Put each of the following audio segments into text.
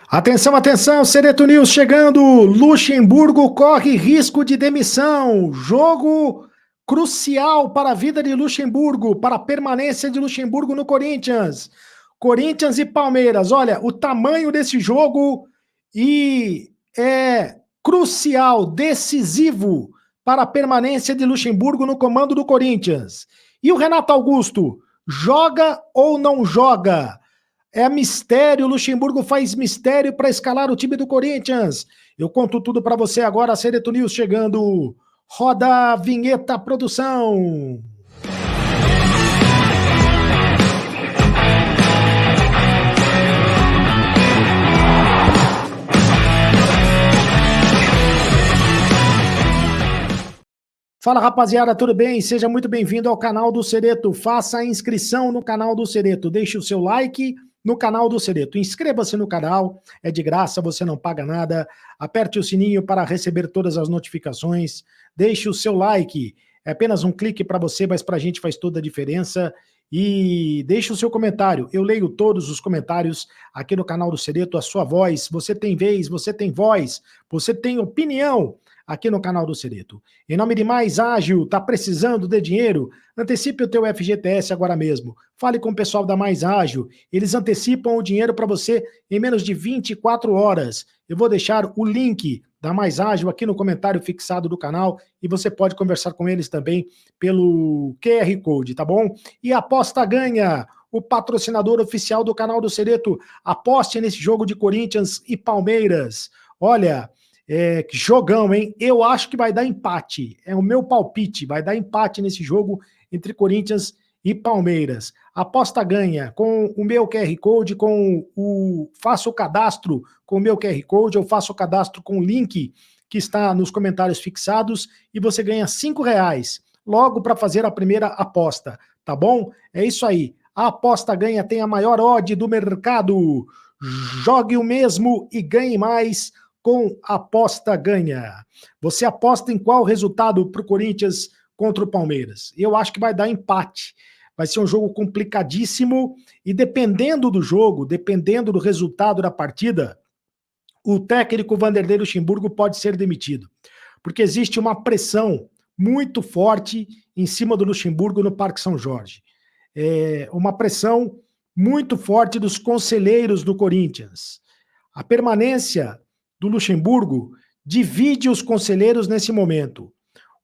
Atenção, atenção, Sereto News chegando. Luxemburgo corre risco de demissão. Jogo crucial para a vida de Luxemburgo, para a permanência de Luxemburgo no Corinthians. Corinthians e Palmeiras. Olha, o tamanho desse jogo e é crucial, decisivo para a permanência de Luxemburgo no comando do Corinthians. E o Renato Augusto, joga ou não joga? É mistério, Luxemburgo faz mistério para escalar o time do Corinthians. Eu conto tudo para você agora, Sereto News chegando. Roda a vinheta, produção. Fala, rapaziada, tudo bem? Seja muito bem-vindo ao canal do Sereto. Faça a inscrição no canal do Sereto. Deixe o seu like no canal do Sereto. Inscreva-se no canal, é de graça, você não paga nada. Aperte o sininho para receber todas as notificações. Deixe o seu like. É apenas um clique para você, mas para a gente faz toda a diferença. E deixe o seu comentário. Eu leio todos os comentários aqui no canal do Sereto, a sua voz. Você tem vez, você tem voz, você tem opinião aqui no canal do Sereto. Em nome de Mais Ágil, tá precisando de dinheiro? Antecipe o teu FGTS agora mesmo. Fale com o pessoal da Mais Ágil. Eles antecipam o dinheiro para você em menos de 24 horas. Eu vou deixar o link da Mais Ágil aqui no comentário fixado do canal e você pode conversar com eles também pelo QR Code, tá bom? E Aposta Ganha, o patrocinador oficial do canal do Sereto. Aposte nesse jogo de Corinthians e Palmeiras. Olha, que jogão, hein? Eu acho que vai dar empate. É o meu palpite. Vai dar empate nesse jogo entre Corinthians e Palmeiras. Aposta Ganha com o meu QR Code, faço o cadastro com o meu QR Code, eu faço o cadastro com o link que está nos comentários fixados e você ganha R$5 logo para fazer a primeira aposta, tá bom? É isso aí. A Aposta Ganha tem a maior odd do mercado. Jogue o mesmo e ganhe mais com Aposta Ganha. Você aposta em qual resultado para o Corinthians contra o Palmeiras? Eu acho que vai dar empate. Vai ser um jogo complicadíssimo e dependendo do jogo, dependendo do resultado da partida, o técnico Vanderlei Luxemburgo pode ser demitido. Porque existe uma pressão muito forte em cima do Luxemburgo no Parque São Jorge. Uma pressão muito forte dos conselheiros do Corinthians. A permanência do Luxemburgo divide os conselheiros nesse momento.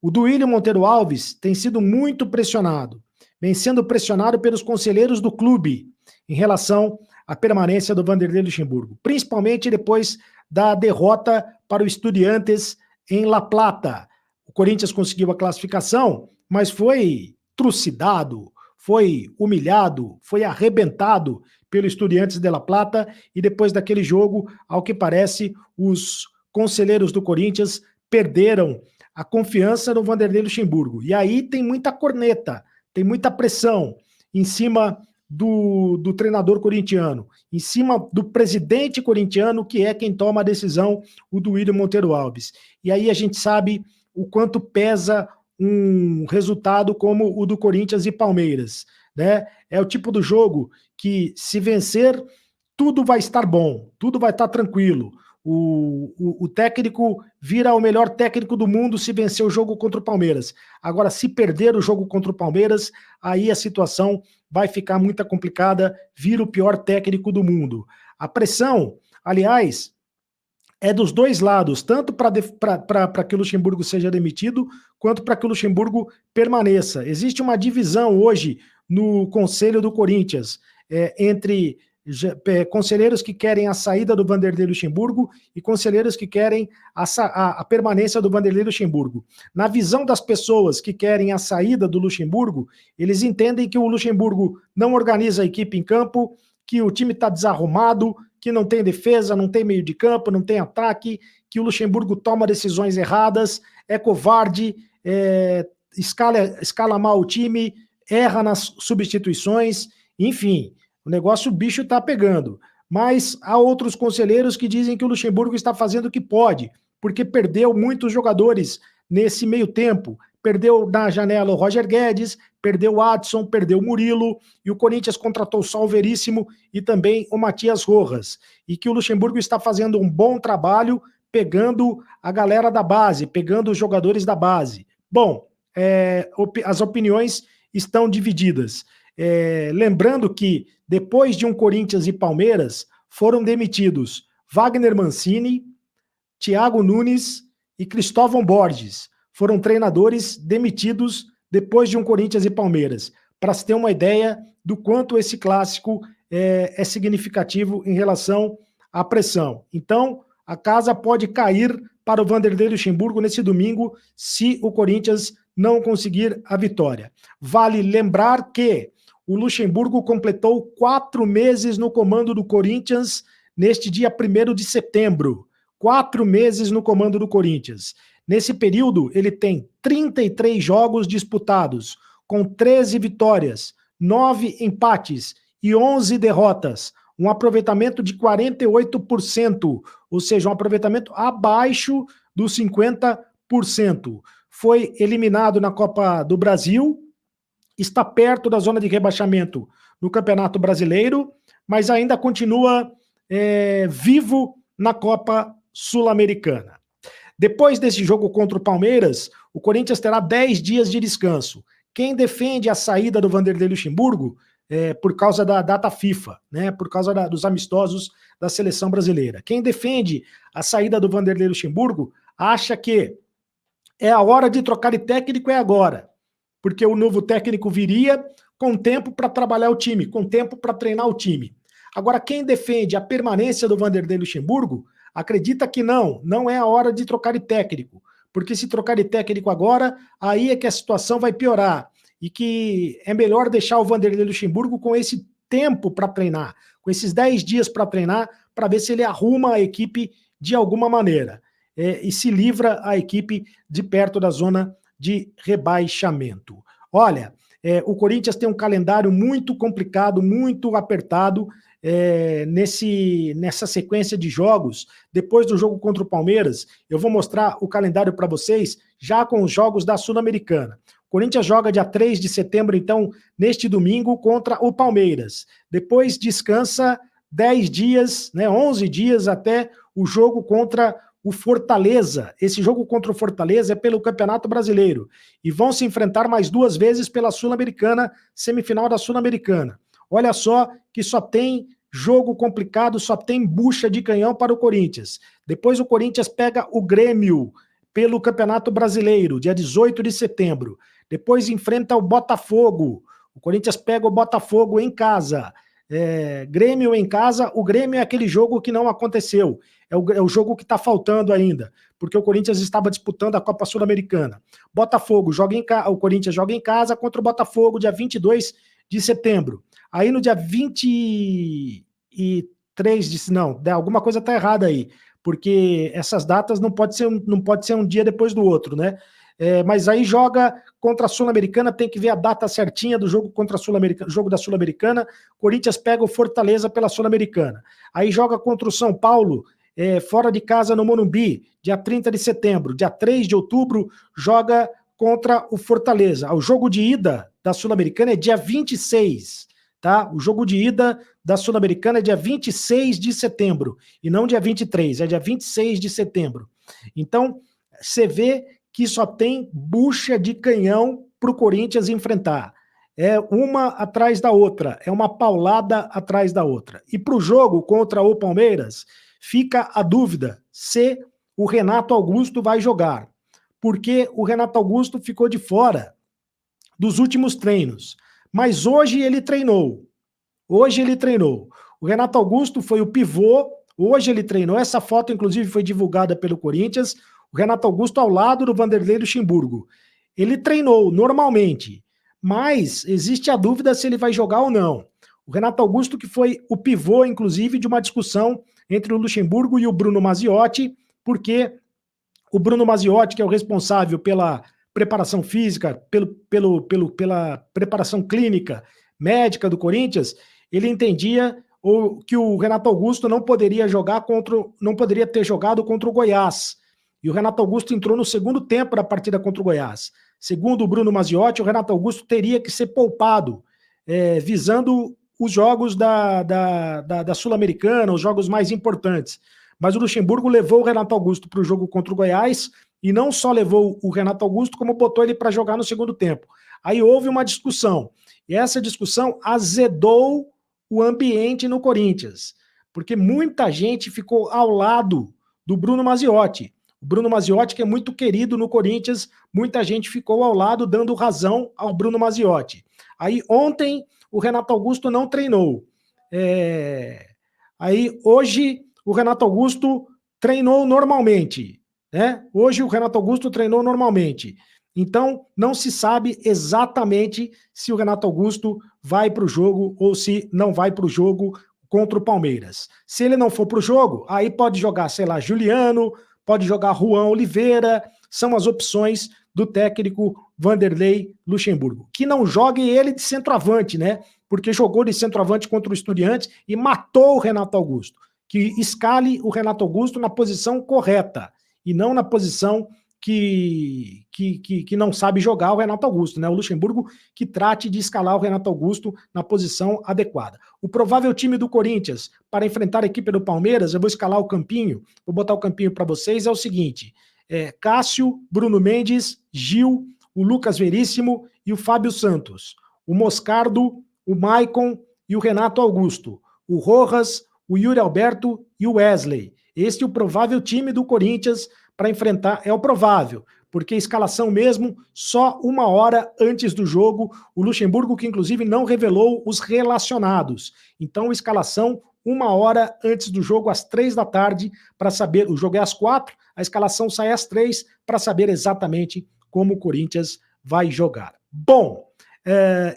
O Duílio Monteiro Alves tem sido muito pressionado, vem sendo pressionado pelos conselheiros do clube em relação à permanência do Vanderlei Luxemburgo, principalmente depois da derrota para o Estudiantes em La Plata. O Corinthians conseguiu a classificação, mas foi trucidado, foi humilhado, foi arrebentado pelo Estudiantes de La Plata, e depois daquele jogo, ao que parece, os conselheiros do Corinthians perderam a confiança no Vanderlei Luxemburgo. E aí tem muita corneta, tem muita pressão em cima do treinador corintiano, em cima do presidente corintiano, que é quem toma a decisão, o Duílio Monteiro Alves. E aí a gente sabe o quanto pesa um resultado como o do Corinthians e Palmeiras, né? É o tipo do jogo que, se vencer, tudo vai estar bom, tudo vai estar tranquilo. O técnico vira o melhor técnico do mundo se vencer o jogo contra o Palmeiras. Agora, se perder o jogo contra o Palmeiras, aí a situação vai ficar muito complicada, vira o pior técnico do mundo. A pressão, aliás, é dos dois lados, tanto para que o Luxemburgo seja demitido, quanto para que o Luxemburgo permaneça. Existe uma divisão hoje no Conselho do Corinthians, entre conselheiros que querem a saída do Vanderlei Luxemburgo e conselheiros que querem a permanência do Vanderlei Luxemburgo. Na visão das pessoas que querem a saída do Luxemburgo, eles entendem que o Luxemburgo não organiza a equipe em campo, que o time está desarrumado, que não tem defesa, não tem meio de campo, não tem ataque, que o Luxemburgo toma decisões erradas, é covarde, escala mal o time, erra nas substituições, enfim, o bicho está pegando. Mas há outros conselheiros que dizem que o Luxemburgo está fazendo o que pode, porque perdeu muitos jogadores nesse meio tempo, perdeu na janela o Roger Guedes, perdeu o Adson, perdeu o Murilo, e o Corinthians contratou só o Veríssimo e também o Matias Rojas. E que o Luxemburgo está fazendo um bom trabalho pegando a galera da base, pegando os jogadores da base. Bom, as opiniões estão divididas. Lembrando que depois de um Corinthians e Palmeiras, foram demitidos Wagner Mancini, Thiago Nunes e Cristóvão Borges. Foram treinadores demitidos depois de um Corinthians e Palmeiras, para se ter uma ideia do quanto esse clássico é significativo em relação à pressão. Então, a casa pode cair para o Vanderlei Luxemburgo nesse domingo, se o Corinthians não conseguir a vitória. Vale lembrar que o Luxemburgo completou 4 meses no comando do Corinthians neste dia 1º de setembro. 4 meses no comando do Corinthians. Nesse período, ele tem 33 jogos disputados, com 13 vitórias, 9 empates e 11 derrotas. Um aproveitamento de 48%, ou seja, um aproveitamento abaixo dos 50%. Foi eliminado na Copa do Brasil, está perto da zona de rebaixamento no Campeonato Brasileiro, mas ainda continua vivo na Copa Sul-Americana. Depois desse jogo contra o Palmeiras, o Corinthians terá 10 dias de descanso. Quem defende a saída do Vanderlei Luxemburgo por causa da data FIFA, né, por causa dos amistosos da seleção brasileira. Quem defende a saída do Vanderlei Luxemburgo acha que é a hora de trocar de técnico, é agora, porque o novo técnico viria com tempo para trabalhar o time, com tempo para treinar o time. Agora, quem defende a permanência do Vanderlei Luxemburgo acredita que não é a hora de trocar de técnico, porque se trocar de técnico agora, aí é que a situação vai piorar, e que é melhor deixar o Vanderlei Luxemburgo com esse tempo para treinar, com esses 10 dias para treinar, para ver se ele arruma a equipe de alguma maneira, e se livra a equipe de perto da zona de rebaixamento. Olha, o Corinthians tem um calendário muito complicado, muito apertado, nessa sequência de jogos. Depois do jogo contra o Palmeiras, eu vou mostrar o calendário para vocês, já com os jogos da Sul-Americana. O Corinthians joga dia 3 de setembro, então, neste domingo, contra o Palmeiras. Depois descansa 10 dias, 11 dias até o jogo contra o Fortaleza. Esse jogo contra o Fortaleza é pelo Campeonato Brasileiro. E vão se enfrentar mais 2 vezes pela Sul-Americana, semifinal da Sul-Americana. Olha só que só tem jogo complicado, só tem bucha de canhão para o Corinthians. Depois o Corinthians pega o Grêmio pelo Campeonato Brasileiro, dia 18 de setembro. Depois enfrenta o Botafogo. O Corinthians pega o Botafogo em casa. Grêmio em casa. O Grêmio é aquele jogo que não aconteceu. É o jogo que está faltando ainda, porque o Corinthians estava disputando a Copa Sul-Americana. Botafogo joga o Corinthians joga em casa contra o Botafogo, dia 22 de setembro. Aí no dia 23 alguma coisa está errada aí, porque essas datas não pode ser um dia depois do outro, né? Mas aí joga contra a Sul-Americana, tem que ver a data certinha do jogo contra a Sul-Americana, jogo da Sul-Americana. Corinthians pega o Fortaleza pela Sul-Americana. Aí joga contra o São Paulo, fora de casa no Morumbi, dia 30 de setembro. Dia 3 de outubro joga contra o Fortaleza. O jogo de ida da Sul-Americana é dia 26, tá? O jogo de ida da Sul-Americana é dia 26 de setembro, e não dia 23, é dia 26 de setembro. Então, você vê que só tem bucha de canhão para o Corinthians enfrentar. É uma atrás da outra, é uma paulada atrás da outra. E para o jogo contra o Palmeiras, fica a dúvida se o Renato Augusto vai jogar, porque o Renato Augusto ficou de fora dos últimos treinos. Mas hoje ele treinou. O Renato Augusto foi o pivô, hoje ele treinou. Essa foto, inclusive, foi divulgada pelo Corinthians. O Renato Augusto ao lado do Vanderlei Luxemburgo. Ele treinou normalmente, mas existe a dúvida se ele vai jogar ou não. O Renato Augusto, que foi o pivô, inclusive, de uma discussão entre o Luxemburgo e o Bruno Mazziotti, porque o Bruno Mazziotti, que é o responsável pela preparação física, pela preparação clínica, médica do Corinthians, ele entendia que o Renato Augusto não poderia ter jogado contra o Goiás. e o Renato Augusto entrou no segundo tempo da partida contra o Goiás. Segundo o Bruno Maziotti, o Renato Augusto teria que ser poupado, visando os jogos da Sul-Americana, os jogos mais importantes. Mas o Luxemburgo levou o Renato Augusto para o jogo contra o Goiás, e não só levou o Renato Augusto, como botou ele para jogar no segundo tempo. Aí houve uma discussão, e essa discussão azedou o ambiente no Corinthians, porque muita gente ficou ao lado do Bruno Maziotti. O Bruno Maziotti, que é muito querido no Corinthians, muita gente ficou ao lado dando razão ao Bruno Maziotti. Aí ontem o Renato Augusto não treinou. Aí hoje o Renato Augusto treinou normalmente, né? Hoje o Renato Augusto treinou normalmente. Então, não se sabe exatamente se o Renato Augusto vai para o jogo ou se não vai para o jogo contra o Palmeiras. Se ele não for para o jogo, aí pode jogar, sei lá, Juliano, pode jogar Juan Oliveira, são as opções do técnico Vanderlei Luxemburgo. Que não jogue ele de centroavante, né? Porque jogou de centroavante contra o Estudiantes e matou o Renato Augusto. Que escale o Renato Augusto na posição correta e não na posição que não sabe jogar o Renato Augusto, né? O Luxemburgo que trate de escalar o Renato Augusto na posição adequada. O provável time do Corinthians para enfrentar a equipe do Palmeiras, eu vou escalar o campinho, vou botar o campinho para vocês, é o seguinte: Cássio, Bruno Mendes, Gil, o Lucas Veríssimo e o Fábio Santos. O Moscardo, o Maicon e o Renato Augusto. O Rojas, o Yuri Alberto e o Wesley. Este é o provável time do Corinthians para enfrentar, é o provável, porque a escalação mesmo, só uma hora antes do jogo, o Luxemburgo que inclusive não revelou os relacionados. Então, a escalação uma hora antes do jogo, às 3 da tarde, para saber, o jogo é às 4, a escalação sai às 3, para saber exatamente como o Corinthians vai jogar. Bom,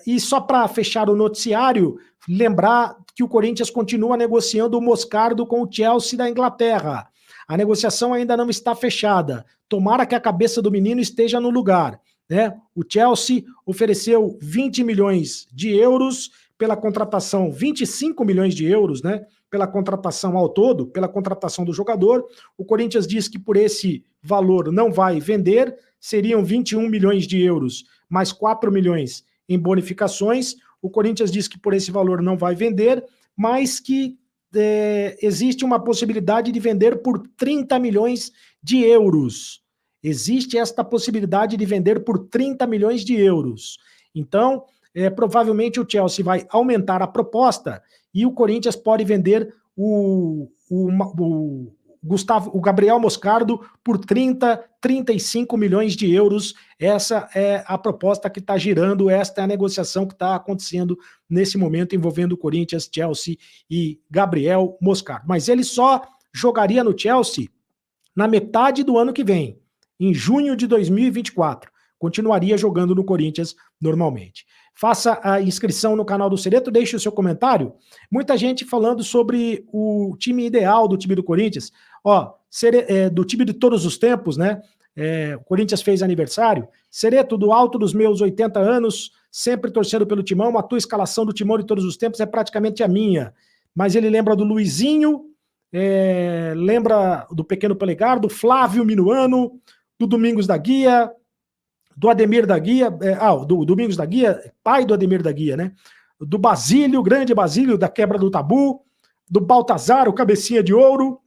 e só para fechar o noticiário, lembrar que o Corinthians continua negociando o Moscardo com o Chelsea da Inglaterra. A negociação ainda não está fechada. Tomara que a cabeça do menino esteja no lugar, né? O Chelsea ofereceu 20 milhões de euros pela contratação, 25 milhões de euros, né? Pela contratação ao todo, pela contratação do jogador. O Corinthians diz que por esse valor não vai vender, seriam 21 milhões de euros, mais 4 milhões em bonificações. O Corinthians diz que por esse valor não vai vender, mas que existe uma possibilidade de vender por 30 milhões de euros. Existe esta possibilidade de vender por 30 milhões de euros. Então, provavelmente o Chelsea vai aumentar a proposta e o Corinthians pode vender o Gabriel Moscardo por 35 milhões de euros. Essa é a proposta que está girando, esta é a negociação que está acontecendo nesse momento envolvendo o Corinthians, Chelsea e Gabriel Moscardo. Mas ele só jogaria no Chelsea na metade do ano que vem, em junho de 2024. Continuaria jogando no Corinthians normalmente. Faça a inscrição no canal do Sereto, deixe o seu comentário. Muita gente falando sobre o time ideal do time do Corinthians. Do time de todos os tempos, né? O Corinthians fez aniversário. Sereto, do alto dos meus 80 anos, sempre torcendo pelo Timão, a tua escalação do Timão de todos os tempos é praticamente a minha. Mas ele lembra do Luizinho, lembra do Pequeno Polegar, do Flávio Minuano, do Domingos da Guia, do Ademir da Guia, do Domingos da Guia, pai do Ademir da Guia, né? Do Basílio, grande Basílio, da Quebra do Tabu, do Baltazar, o Cabecinha de Ouro,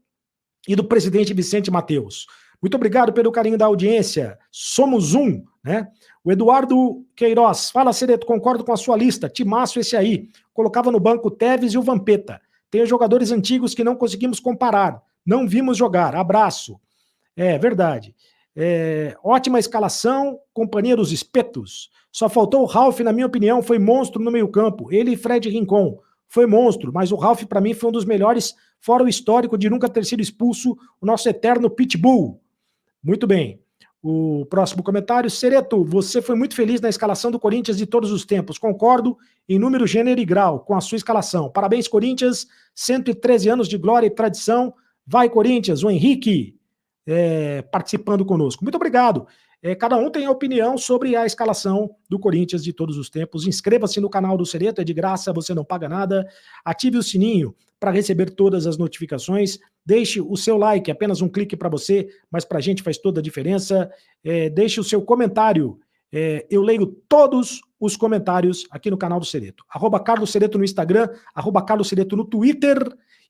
e do presidente Vicente Mateus. Muito obrigado pelo carinho da audiência. Somos um, né? O Eduardo Queiroz, fala, Sereto, concordo com a sua lista, timaço esse aí. Colocava no banco o Tevez e o Vampeta. Tem jogadores antigos que não conseguimos comparar. Não vimos jogar. Abraço. É verdade. Ótima escalação, companhia dos espetos. Só faltou o Ralf, na minha opinião, foi monstro no meio-campo. Ele e Fred Rincon. Foi monstro, mas o Ralf, para mim, foi um dos melhores, fora o histórico de nunca ter sido expulso, o nosso eterno Pitbull. Muito bem. O próximo comentário. Sereto, você foi muito feliz na escalação do Corinthians de todos os tempos. Concordo em número, gênero e grau com a sua escalação. Parabéns, Corinthians. 113 anos de glória e tradição. Vai, Corinthians. O Henrique participando conosco. Muito obrigado. cada um tem a opinião sobre a escalação do Corinthians de todos os tempos. Inscreva-se no canal do Cereto, é de graça, você não paga nada. Ative o sininho para receber todas as notificações. Deixe o seu like, apenas um clique para você, mas para a gente faz toda a diferença. Deixe o seu comentário. Eu leio todos os comentários aqui no canal do Cereto. @Carlos Cereto no Instagram, @Carlos Cereto no Twitter,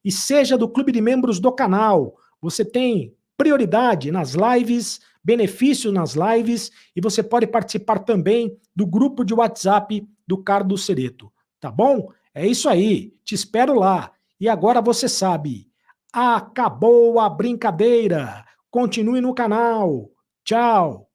e seja do clube de membros do canal. Você tem prioridade nas lives, benefício nas lives, e você pode participar também do grupo de WhatsApp do Carlos Cereto. Tá bom? É isso aí. Te espero lá. E agora você sabe, acabou a brincadeira. Continue no canal. Tchau.